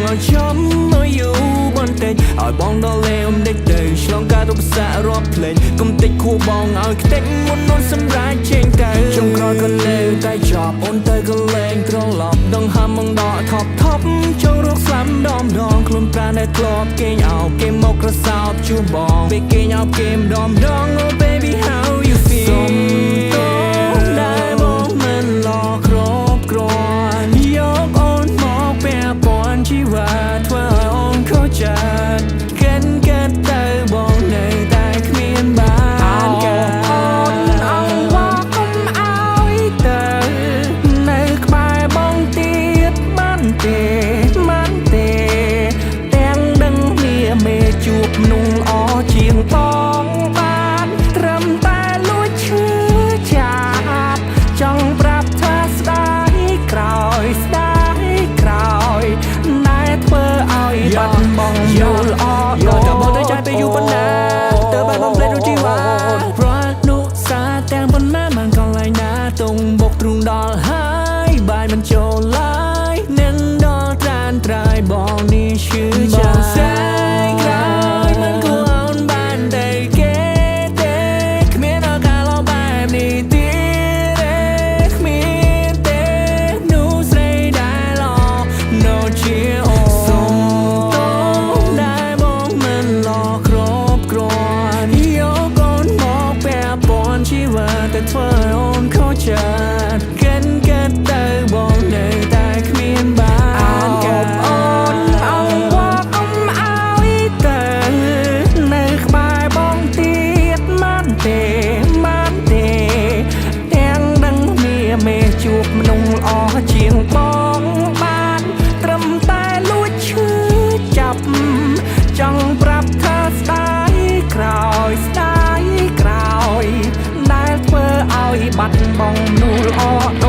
ឲ្យចំឲ្យយូបន្តិចឲ្យបងដល់លេវដេកទៅឆ្លងកាត់ឧបសគ្គរាប់ភ្លេចកុំតិចខួបងឲ្យខ្ទេចមុននោះសម្រាប់ចេញទៅចុងក្រោយក៏លេវតែចប់អូនទៅក៏លេងត្រឡប់ដងហាំមកដកថប់ចង់រកស្លាប់ដងខ្លួនប្រាណដែលធ្លាប់គេងអោបគេមកក្រសោបជួបបងពេលគេងអោបគេម្ដងOh baby how you feel សុំតោដែលបងមិនឡក្របក្រន់យកអូនមកពាក់ព័ន្ធជីវិតធ្វើឲ្យអូនខុសចិត្តកិនទៅបងនៅតែគ្មានបានកើតអូនអងវ៉ាកុំឲ្យទៅនៅក្បែរបងទៀតបានទេទាំងដឹងមានមេជួបមនុស្សល្អជាងបងបានត្រឹមតែលួចឈឺចាប់ចង់ប្រាប់ថាស្ដាយក្រោយណែធ្វើឲ្យបាត់បង់យល់អត់ក៏បងទៅចាយពេលយូរប៉ុណ្ណាទៅបែបបំភ្លេចរូបជីវ៉ាប្រត់នោះសាទាំងប៉ុណ្ណាបានកន្លែងណាតុងបុកទ្រូងដល់ហើយបាយមិនចូលឡើយនឹងដល់ត្រានត្រាយបងនេះឈឺចាំស្អែកក្រោយមិនគួរអូនបានតែគេទេគ្មានឱកាសឡងបែបនេះទៀតទេគ្មានទេនោះស្រីដែលឡងនៅជាអូនសុំតោដែលបងមិនឡក្របក្រន់យកអូនមកពាក់ព័ន្ធជីវិតតែធ្វើឲ្យអូនខុសចិត្តកិនទៅបងនៅតែគ្មានបានកើតអូនអងវ៉ាកុំឲ្យទៅនៅក្បែរបងទៀតបានទេទាំងដឹងមានមេជួបមនុស្សល្អជាងបងបានត្រឹមតែលួចឈឺចាប់ចង់ប្រាប់ថាស្ដាយក្រោយដែលធ្វើឲ្យបាត់បង់មនុស្សល្អ